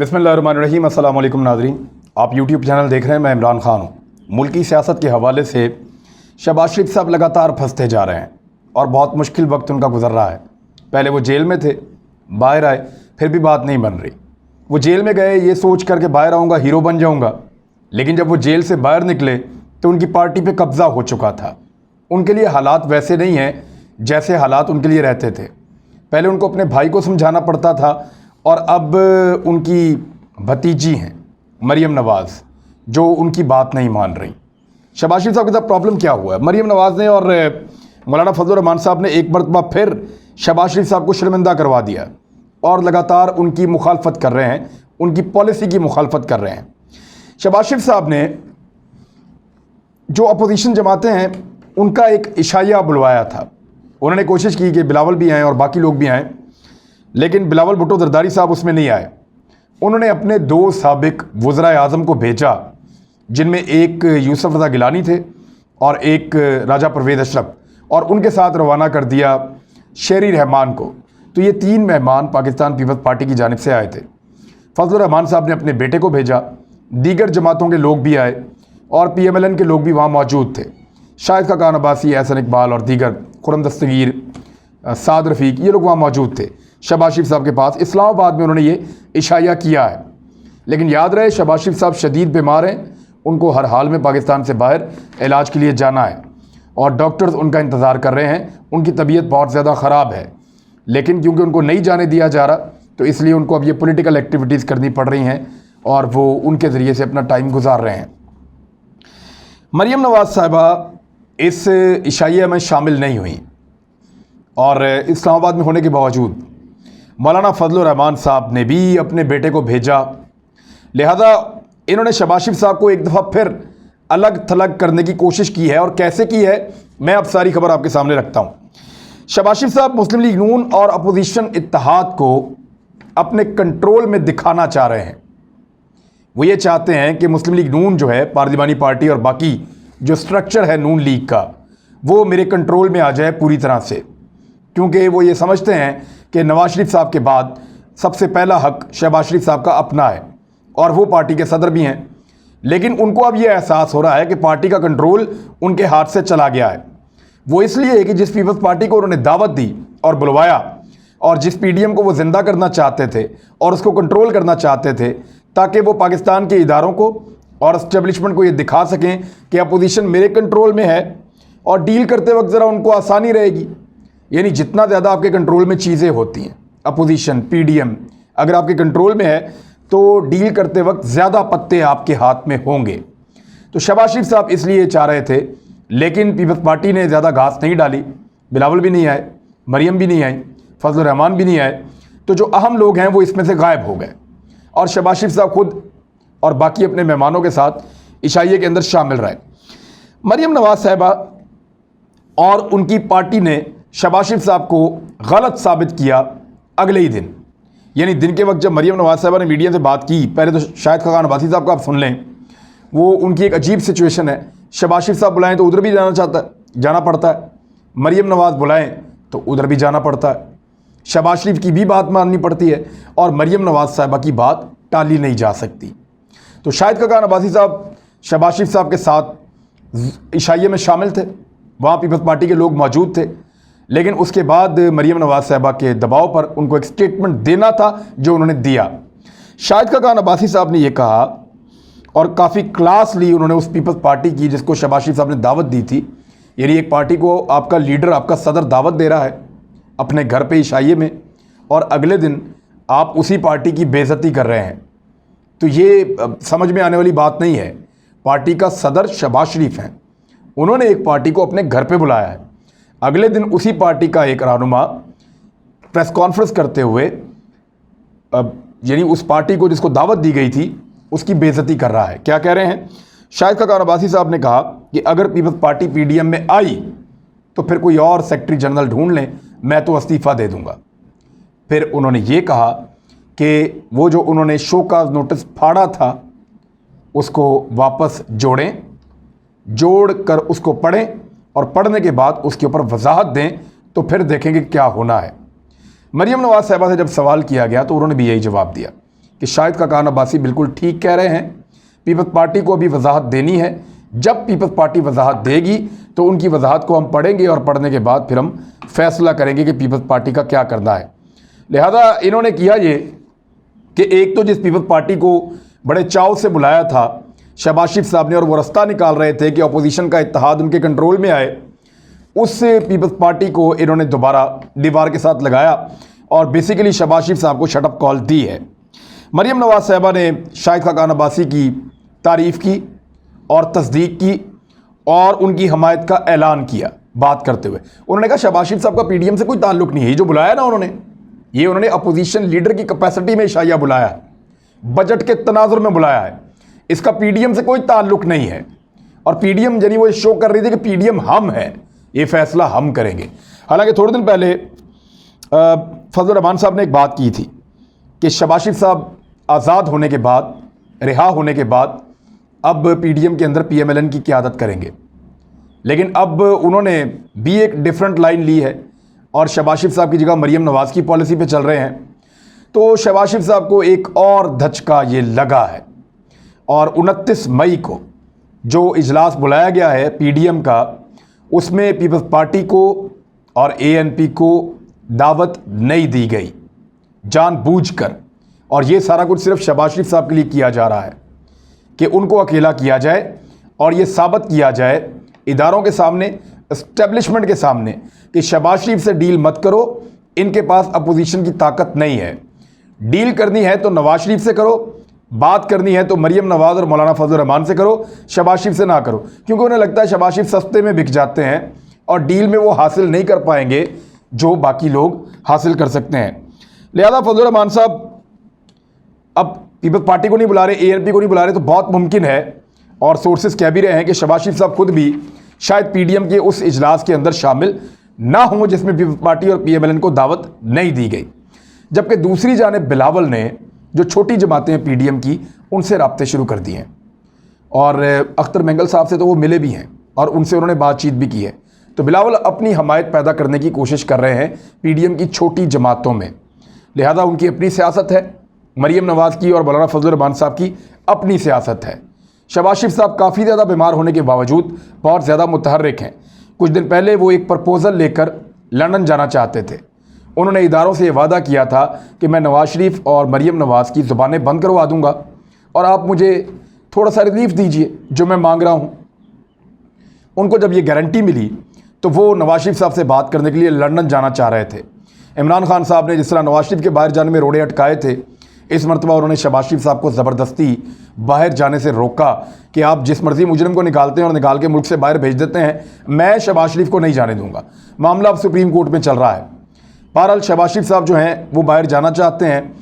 बिस्मिल्लाहिर्रहमानिर्रहीम। अस्सलाम वालेकुम नाज़रीन, आप यूट्यूब चैनल देख रहे हैं। मैं इमरान ख़ान हूँ। मुल्की सियासत के हवाले से शहबाज शरीफ साहब लगातार फंसते जा रहे हैं और बहुत मुश्किल वक्त उनका गुजर रहा है। पहले वो जेल में थे, बाहर आए, फिर भी बात नहीं बन रही। वो जेल में गए ये सोच कर के बाहर आऊँगा, हीरो बन जाऊँगा, लेकिन जब वो जेल से बाहर निकले तो उनकी पार्टी पर कब्ज़ा हो चुका था। उनके लिए हालात वैसे नहीं हैं जैसे हालात उनके लिए रहते थे। पहले उनको अपने भाई को समझाना पड़ता था और अब उनकी भतीजी हैं मरीम नवाज़ जो उनकी बात नहीं मान रही। शहबाज शरीफ साहब के साथ प्रॉब्लम क्या हुआ है? मरीम नवाज़ ने और मौलाना फजल रहमान साहब ने एक मरतबा फिर शहबाज शरीफ साहब को शर्मिंदा करवा दिया और लगातार उनकी मुखालफत कर रहे हैं, उनकी पॉलिसी की मुखालफत कर रहे हैं। शहबाज शरीफ साहब ने जो अपोजिशन जमातें हैं उनका एक इशाया बुलवाया था। उन्होंने कोशिश की कि बिलावल भी आएँ और बाकी लोग भी आएँ, लेकिन बिलावल भुट्टो जरदारी साहब उसमें नहीं आए। उन्होंने अपने दो साबिक वज़राए आज़म को भेजा, जिनमें एक यूसुफ रज़ा गिलानी थे और एक राजा परवेज़ अशरफ, और उनके साथ रवाना कर दिया शेरी रहमान को। तो ये तीन मेहमान पाकिस्तान पीपल्स पार्टी की जानिब से आए थे। फजल रहमान साहब ने अपने बेटे को भेजा, दीगर जमातों के लोग भी आए और PMLN के लोग भी वहाँ मौजूद थे। शाहिद खाकान अब्बासी, एहसन इकबाल और दीगर, खुरम दस्तगीर, साद रफ़ीक, ये लोग वहाँ मौजूद थे शहबाज शरीफ साहब के पास। इस्लामाबाद में उन्होंने ये इशाया किया है, लेकिन याद रहे शहबाज शरीफ साहब शदीद बीमार हैं, उनको हर हाल में पाकिस्तान से बाहर इलाज के लिए जाना है और डॉक्टर्स उनका इंतज़ार कर रहे हैं। उनकी तबीयत बहुत ज़्यादा ख़राब है, लेकिन क्योंकि उनको नहीं जाने दिया जा रहा तो इसलिए उनको अब ये पॉलिटिकल एक्टिविटीज़ करनी पड़ रही हैं और वो उनके ज़रिए से अपना टाइम गुजार रहे हैं। मरीम नवाज़ साहिबा इस इशाया में शामिल नहीं हुई और इस्लामाबाद में होने के बावजूद मौलाना फजल रहमान साहब ने भी अपने बेटे को भेजा। लिहाजा इन्होंने शहबाज शरीफ साहब को एक दफ़ा फिर अलग थलग करने की कोशिश की है, और कैसे की है मैं अब सारी खबर आपके सामने रखता हूँ। शहबाज शरीफ साहब मुस्लिम लीग नून और अपोजिशन इत्तेहाद को अपने कंट्रोल में दिखाना चाह रहे हैं। वो ये चाहते हैं कि मुस्लिम लीग नून जो है पार्लिमानी पार्टी और बाकी जो स्ट्रक्चर है नून लीग का, वो मेरे कंट्रोल में आ जाए पूरी तरह से, क्योंकि वो ये समझते हैं कि नवाज शरीफ साहब के बाद सबसे पहला हक शहबाज शरीफ साहब का अपना है और वो पार्टी के सदर भी हैं। लेकिन उनको अब ये एहसास हो रहा है कि पार्टी का कंट्रोल उनके हाथ से चला गया है। वो इसलिए कि जिस पीपल्स पार्टी को उन्होंने दावत दी और बुलवाया और जिस PDM को वो ज़िंदा करना चाहते थे और उसको कंट्रोल करना चाहते थे, ताकि वो पाकिस्तान के इदारों को और इस्टेब्लिशमेंट को ये दिखा सकें कि अपोजिशन मेरे कंट्रोल में है और डील करते वक्त ज़रा उनको आसानी रहेगी। यानी जितना ज़्यादा आपके कंट्रोल में चीज़ें होती हैं, अपोजिशन PDM अगर आपके कंट्रोल में है तो डील करते वक्त ज़्यादा पत्ते आपके हाथ में होंगे। तो शहबाज शरीफ साहब इसलिए चाह रहे थे, लेकिन पीपल्स पार्टी ने ज़्यादा घास नहीं डाली। बिलावल भी नहीं आए, मरीम भी नहीं आई, फजल रहमान भी नहीं आए, तो जो अहम लोग हैं वो इसमें से गायब हो गए और शहबाज शरीफ साहब खुद और बाकी अपने मेहमानों के साथ इशाइये के अंदर शामिल रहे। मरीम नवाज़ साहिबा और उनकी पार्टी ने शहबाज शरीफ साहब को गलत साबित किया अगले ही दिन, यानी दिन के वक्त जब मरीम नवाज़ साहिबा ने मीडिया से बात की। पहले तो शाहिद खाकान अब्बासी साहब का आप सुन लें, वो उनकी एक अजीब सिचुएशन है। शहबाज शरीफ साहब बुलाएं तो उधर भी जाना पड़ता है, मरीम नवाज़ बुलाएं तो उधर भी जाना पड़ता है। शहबाज शरीफ की भी बात माननी पड़ती है और मरीम नवाज़ साहिबा की बात टाली नहीं जा सकती। तो शाहिद खाकान अब्बासी साहब शहबाज शरीफ साहब के साथ इशाइये में शामिल थे, वहाँ पीपल्स पार्टी के लोग मौजूद थे, लेकिन उसके बाद मरीम नवाज़ साहिबा के दबाव पर उनको एक स्टेटमेंट देना था जो उन्होंने दिया। शाहिद खाकान अब्बासी साहब ने यह कहा और काफ़ी क्लास ली उन्होंने उस पीपल्स पार्टी की जिसको शहबाज शरीफ साहब ने दावत दी थी। यानी एक पार्टी को आपका लीडर, आपका सदर दावत दे रहा है अपने घर पे इशाइये में, और अगले दिन आप उसी पार्टी की बेइज्जती कर रहे हैं। तो ये समझ में आने वाली बात नहीं है। पार्टी का सदर शहबाज शरीफ हैं, उन्होंने एक पार्टी को अपने घर पे बुलाया है, अगले दिन उसी पार्टी का एक रहनुमा प्रेस कॉन्फ्रेंस करते हुए यानी उस पार्टी को जिसको दावत दी गई थी उसकी बेइज्जती कर रहा है। क्या कह रहे हैं? शाहिद खाकान अब्बासी साहब ने कहा कि अगर पीपल्स पार्टी PDM में आई तो फिर कोई और सेक्रेटरी जनरल ढूंढ लें, मैं तो इस्तीफ़ा दे दूंगा। फिर उन्होंने ये कहा कि वो जो उन्होंने शो का नोटिस फाड़ा था उसको वापस जोड़ कर उसको पढ़ें और पढ़ने के बाद उसके ऊपर वजाहत दें, तो फिर देखेंगे क्या होना है। मरीम नवाज़ साहिबा से जब सवाल किया गया तो उन्होंने भी यही जवाब दिया कि शाहिद खाकान अब्बासी बिल्कुल ठीक कह रहे हैं। पीपल्स पार्टी को अभी वजाहत देनी है। जब पीपल्स पार्टी वजाहत देगी तो उनकी वजाहत को हम पढ़ेंगे और पढ़ने के बाद फिर हम फैसला करेंगे कि पीपल्स पार्टी का क्या करना है। लिहाजा इन्होंने किया ये कि एक तो जिस पीपल्स पार्टी को बड़े चाव से बुलाया था शहबाज शरीफ साहब ने, और वो रास्ता निकाल रहे थे कि अपोजिशन का इत्तेहाद उनके कंट्रोल में आए, उस पीपल्स पार्टी को इन्होंने दोबारा दीवार के साथ लगाया और बेसिकली शहबाज शरीफ साहब को शटअप कॉल दी है। मरीम नवाज़ साहिबा ने शाहिद खाकान अब्बासी की तारीफ़ की और तस्दीक की और उनकी हमायत का ऐलान किया। बात करते हुए उन्होंने कहा शहबाज शरीफ साहब का पीडीएम से कोई ताल्लुक़ नहीं है। ये जो बुलाया ना उन्होंने अपोजिशन लीडर की कैपेसिटी में इशाया बुलाया है, बजट के तनाजुर में बुलाया है। इसका पीडीएम से कोई ताल्लुक़ नहीं है। और पीडीएम यानी वो शो कर रही थी कि पीडीएम हम है, ये फैसला हम करेंगे। हालांकि थोड़े दिन पहले फजल रहमान साहब ने एक बात की थी कि शहबाज शरीफ साहब आज़ाद होने के बाद, रिहा होने के बाद अब पीडीएम के अंदर पीएमएलएन की क़यादत करेंगे। लेकिन अब उन्होंने भी एक डिफरेंट लाइन ली है और शहबाज शरीफ साहब की जगह मरीम नवाज़ की पॉलिसी पे चल रहे हैं। तो शहबाज शरीफ साहब को एक और धचका ये लगा है और 29 मई को जो इजलास बुलाया गया है पीडीएम का, उसमें पीपल्स पार्टी को और एएनपी को दावत नहीं दी गई जानबूझकर। और ये सारा कुछ सिर्फ शहबाज शरीफ साहब के लिए किया जा रहा है कि उनको अकेला किया जाए और ये साबित किया जाए इदारों के सामने, एस्टेब्लिशमेंट के सामने कि शहबाज शरीफ से डील मत करो, इनके पास अपोजिशन की ताकत नहीं है। डील करनी है तो नवाज शरीफ से करो, बात करनी है तो मरीम नवाज़ और मौलाना फजल रहमान से करो, शहबाज शरीफ से ना करो। क्योंकि उन्हें लगता है शहबाज शरीफ सस्ते में बिक जाते हैं और डील में वो हासिल नहीं कर पाएंगे जो बाकी लोग हासिल कर सकते हैं। लिहाजा फजल रहमान साहब अब पीपल्स पार्टी को नहीं बुला रहे, एएनपी को नहीं बुला रहे, तो बहुत मुमकिन है और सोर्सेज कह भी रहे हैं कि शहबाज शरीफ साहब खुद भी शायद पीडीएम के उस इजलास के अंदर शामिल ना हों जिसमें पीपल्स पार्टी और पीएमएलएन को दावत नहीं दी गई। जबकि दूसरी जानिब बिलावल ने जो छोटी जमातें हैं पीडीएम की, उनसे राब्ते शुरू कर दिए हैं और अख्तर मेंगल साहब से तो वो मिले भी हैं और उनसे उन्होंने बातचीत भी की है। तो बिलावल अपनी हमायत पैदा करने की कोशिश कर रहे हैं पीडीएम की छोटी जमातों में। लिहाजा उनकी अपनी सियासत है, मरीम नवाज़ की और मौलाना फजल रहमान साहब की अपनी सियासत है। शहबाज शरीफ साहब काफ़ी ज़्यादा बीमार होने के बावजूद बहुत ज़्यादा मुतहर्रिक हैं। कुछ दिन पहले वो एक प्रपोज़ल लेकर लंदन जाना चाहते थे। उन्होंने इदारों से ये वादा किया था कि मैं नवाज़ शरीफ और मरीम नवाज़ की ज़ुबानें बंद करवा दूंगा और आप मुझे थोड़ा सा रिलीफ दीजिए जो मैं मांग रहा हूँ। उनको जब ये गारंटी मिली तो वो नवाज़ शरीफ साहब से बात करने के लिए लंदन जाना चाह रहे थे। इमरान खान साहब ने जिस तरह नवाज़ शरीफ के बाहर जाने में रोड़े अटकाए थे, इस मरतबा उन्होंने शहबाज शरीफ साहब को ज़बरदस्ती बाहर जाने से रोका कि आप जिस मर्जी मुजरिम को निकालते हैं और निकाल के मुल्क से बाहर भेज देते हैं, मैं शहबाज शरीफ को नहीं जाने दूंगा। मामला अब सुप्रीम कोर्ट में चल रहा है। बहरहाल शहबाज शरीफ साहब जो हैं वो बाहर जाना चाहते हैं,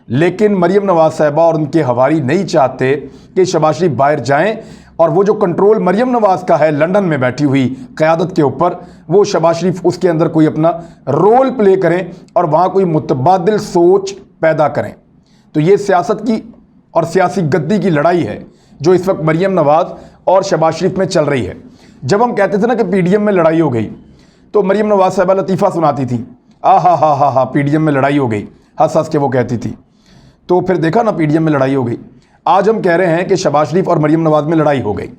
लेकिन मरीम नवाज़ साहिबा और उनके हवारी नहीं चाहते कि शहबाज शरीफ बाहर जाएँ और वो जो कंट्रोल मरीम नवाज़ का है लंदन में बैठी हुई क़यादत के ऊपर, वो शहबाज शरीफ उसके अंदर कोई अपना रोल प्ले करें और वहाँ कोई मुतबादिल सोच पैदा करें। तो ये सियासत की और सियासी गद्दी की लड़ाई है जो इस वक्त मरीम नवाज़ और शहबाज शरीफ में चल रही है। जब हम कहते थे ना कि पीडीएम में लड़ाई हो गई, तो मरीम नवाज़ साहिबा लतीफ़ा सुनाती थी, हा पीडीएम में लड़ाई हो गई, हंस हंस के वो कहती थी। तो फिर देखा ना पीडीएम में लड़ाई हो गई। आज हम कह रहे हैं कि शहबाज शरीफ और मरीम नवाज़ में लड़ाई हो गई।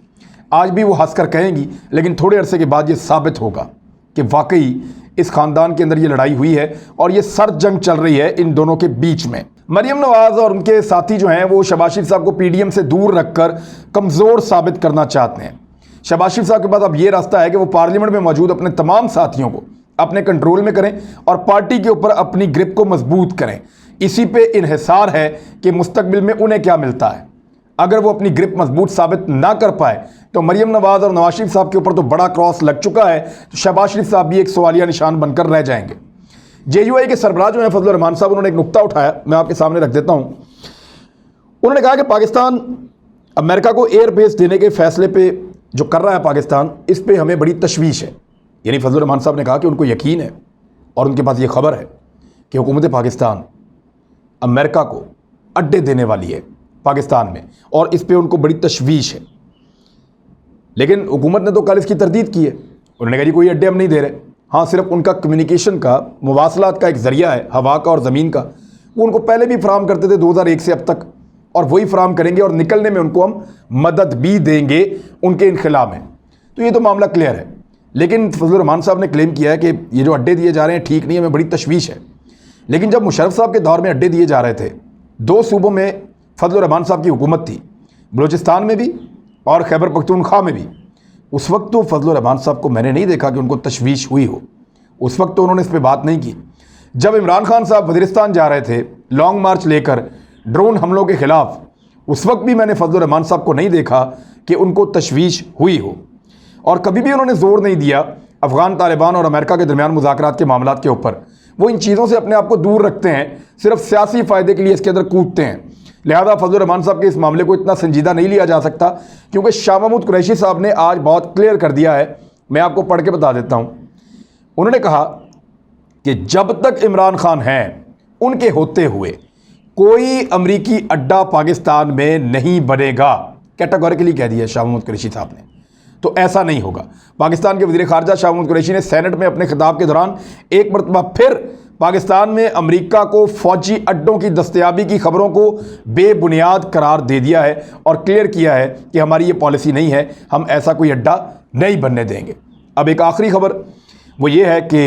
आज भी वो हंस कर कहेंगी, लेकिन थोड़े अरसे के बाद ये साबित होगा कि वाकई इस ख़ानदान के अंदर ये लड़ाई हुई है और ये सर जंग चल रही है इन दोनों के बीच में। मरीम नवाज़ और उनके साथी जो हैं वो शहबाज शरीफ साहब को पीडीएम से दूर रखकर कमज़ोर साबित करना चाहते हैं। शहबाज शरीफ साहब के पास अब ये रास्ता है कि वो पार्लियामेंट में मौजूद अपने तमाम साथियों को अपने कंट्रोल में करें और पार्टी के ऊपर अपनी ग्रिप को मजबूत करें। इसी पे इन्हिसार है कि मुस्तकबिल में उन्हें क्या मिलता है। अगर वो अपनी ग्रिप मजबूत साबित ना कर पाए तो मरीम नवाज़ और नवाज शरीफ साहब के ऊपर तो बड़ा क्रॉस लग चुका है, तो शहबाज शरीफ साहब भी एक सवालिया निशान बनकर रह जाएंगे। जेयूआई के सरबराह जो हैं फजल रहमान साहब, उन्होंने एक नुक्ता उठाया, मैं आपके सामने रख देता हूं। उन्होंने कहा कि पाकिस्तान अमेरिका को एयर बेस देने के फैसले पे जो कर रहा है पाकिस्तान, इस पे हमें बड़ी तशवीश है। यानी फजल रहमान साहब ने कहा कि उनको यकीन है और उनके पास ये खबर है कि हुकूमत पाकिस्तान अमेरिका को अड्डे देने वाली है पाकिस्तान में और इस पे उनको बड़ी तशवीश है। लेकिन हुकूमत ने तो कल इसकी तरदीद की है। उन्होंने कहा जी कोई अड्डे हम नहीं दे रहे। हाँ, सिर्फ उनका कम्युनिकेशन का, मुवासलात का एक ज़रिया है, हवा का और ज़मीन का, वो उनको पहले भी फराहम करते थे 2001 से अब तक, और वही फराहम करेंगे और निकलने में उनको हम मदद भी देंगे उनके इनखिला में। तो ये तो मामला क्लियर है। लेकिन फजलुर रहमान साहब ने क्लेम किया है कि ये जो अड्डे दिए जा रहे हैं ठीक नहीं है, हमें बड़ी तशवीश है। लेकिन जब मुशर्रफ साहब के दौर में अड्डे दिए जा रहे थे, 2 सूबों में फजलुर रहमान साहब की हुकूमत थी, बलूचिस्तान में भी और खैबर पख्तूनख्वा में भी। उस वक्त तो फजलुर रहमान साहब को मैंने नहीं देखा कि उनको तशवीश हुई हो, उस वक्त तो उन्होंने इस पर बात नहीं की। जब इमरान खान साहब वज़ीरिस्तान जा रहे थे लॉन्ग मार्च लेकर ड्रोन हमलों के ख़िलाफ़, उस वक्त भी मैंने फजलुर रहमान साहब को नहीं देखा कि उनको तशवीश हुई हो। और कभी भी उन्होंने ज़ोर नहीं दिया अफ़गान तालिबान और अमेरिका के दरमियान मुज़ाकरात के मामलात के ऊपर। वो इन चीज़ों से अपने आप को दूर रखते हैं, सिर्फ सियासी फ़ायदे के लिए इसके अंदर कूदते हैं। लिहाजा फजलुर रहमान साहब के इस मामले को इतना संजीदा नहीं लिया जा सकता, क्योंकि शाह महमूद कुरैशी साहब ने आज बहुत क्लियर कर दिया है। मैं आपको पढ़ के बता देता हूँ। उन्होंने कहा कि जब तक इमरान खान हैं, उनके होते हुए कोई अमरीकी अड्डा पाकिस्तान में नहीं बनेगा। कैटेगोरिकली कह दिया शाह महमूद कुरैशी साहब ने। तो ऐसा नहीं होगा। पाकिस्तान के वज़ीर ख़ारजा शाह महमूद कुरैशी ने सेनेट में अपने खिताब के दौरान एक मरतबा फिर पाकिस्तान में अमरीका को फ़ौजी अड्डों की दस्तयाबी की खबरों को बेबुनियाद करार दे दिया है और क्लियर किया है कि हमारी ये पॉलिसी नहीं है, हम ऐसा कोई अड्डा नहीं बनने देंगे। अब एक आखिरी खबर वो ये है कि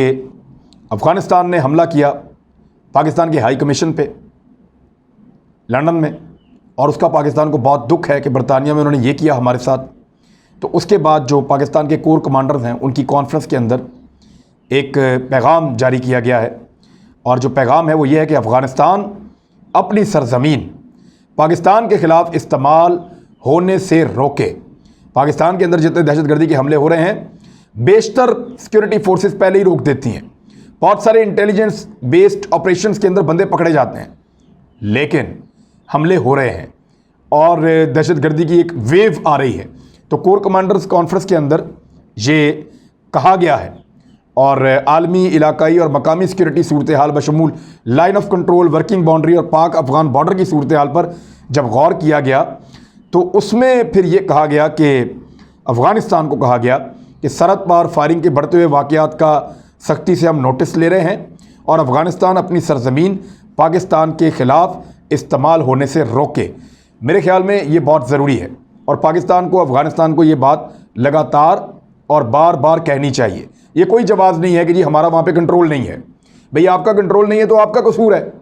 अफ़गानिस्तान ने हमला किया पाकिस्तान के हाई कमीशन पे लंदन में, और उसका पाकिस्तान को बहुत दुख है कि बरतानिया में उन्होंने ये किया हमारे साथ। तो उसके बाद जो पाकिस्तान के कोर कमांडर्स हैं, उनकी कॉन्फ्रेंस के अंदर एक पैगाम जारी किया गया है, और जो पैगाम है वो ये है कि अफ़गानिस्तान अपनी सरज़मीन पाकिस्तान के ख़िलाफ़ इस्तेमाल होने से रोके। पाकिस्तान के अंदर जितने दहशतगर्दी के हमले हो रहे हैं, बेशतर सिक्योरिटी फोर्सेस पहले ही रोक देती हैं। बहुत सारे इंटेलिजेंस बेस्ड ऑपरेशंस के अंदर बंदे पकड़े जाते हैं, लेकिन हमले हो रहे हैं और दहशतगर्दी की एक वेव आ रही है। तो कोर कमांडर्स कॉन्फ्रेंस के अंदर ये कहा गया है, और आलमी, इलाकाई और मकामी सिक्योरिटी सूरत हाल बशमूल line of control, working boundary और पाक अफ़गान बॉर्डर की सूरत हाल पर जब गौर किया गया, तो उसमें फिर ये कहा गया कि अफ़गानिस्तान को कहा गया कि सरहद पार फायरिंग के बढ़ते हुए वाक़यात का सख्ती से हम नोटिस ले रहे हैं, और अफ़गानिस्तान अपनी सरज़मीन पाकिस्तान के ख़िलाफ़ इस्तेमाल होने से रोके। मेरे ख़्याल में ये बहुत ज़रूरी है, और पाकिस्तान को, अफ़गानिस्तान को ये बात लगातार और बार बार कहनी चाहिए। ये कोई जवाब नहीं है कि जी हमारा वहाँ पे कंट्रोल नहीं है। भाई आपका कंट्रोल नहीं है तो आपका कसूर है।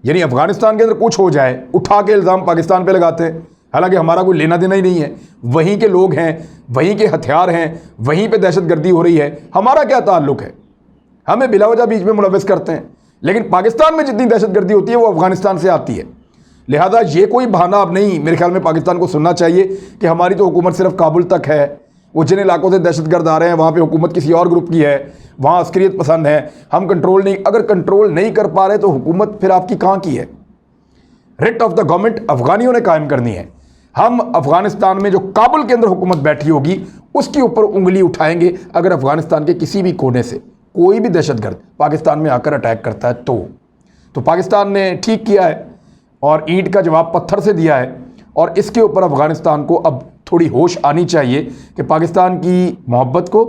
यानी अफ़गानिस्तान के अंदर कुछ हो जाए, उठा के इल्ज़ाम पाकिस्तान पे लगाते हैं, हालांकि हमारा कोई लेना देना ही नहीं है। वहीं के लोग हैं, वहीं के हथियार हैं, वहीं पे दहशतगर्दी हो रही है, हमारा क्या ताल्लुक़ है? हमें बिलावजह बीच में मुलव्वस करते हैं। लेकिन पाकिस्तान में जितनी दहशतगर्दी होती है वो अफ़गानिस्तान से आती है। लिहाजा ये कोई बहाना अब नहीं, मेरे ख्याल में पाकिस्तान को सुनना चाहिए कि हमारी तो हुकूमत सिर्फ काबुल तक है। वो जिन इलाकों से दहशतगर्द आ रहे हैं वहाँ पे हुकूमत किसी और ग्रुप की है, वहाँ अस्करियत पसंद है, हम कंट्रोल नहीं, अगर कंट्रोल नहीं कर पा रहे तो हुकूमत फिर आपकी कहाँ की है? रिट ऑफ द गवर्नमेंट अफगानियों ने कायम करनी है। हम अफगानिस्तान में जो काबुल के अंदर हुकूमत बैठी होगी उसके ऊपर उंगली उठाएंगे अगर अफगानिस्तान के किसी भी कोने से कोई भी दहशतगर्द पाकिस्तान में आकर अटैक करता है तो पाकिस्तान ने ठीक किया है और ईंट का जवाब पत्थर से दिया है। और इसके ऊपर अफगानिस्तान को अब थोड़ी होश आनी चाहिए कि पाकिस्तान की मोहब्बत को,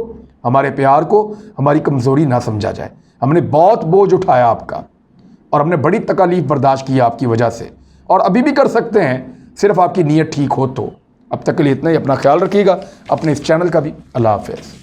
हमारे प्यार को हमारी कमज़ोरी ना समझा जाए। हमने बहुत बोझ उठाया आपका और हमने बड़ी तकलीफ़ बर्दाश्त की आपकी वजह से, और अभी भी कर सकते हैं, सिर्फ आपकी नीयत ठीक हो तो। अब तक के लिए इतना ही। अपना ख्याल रखिएगा, अपने इस चैनल का भी। अल्लाह हाफ़िज़।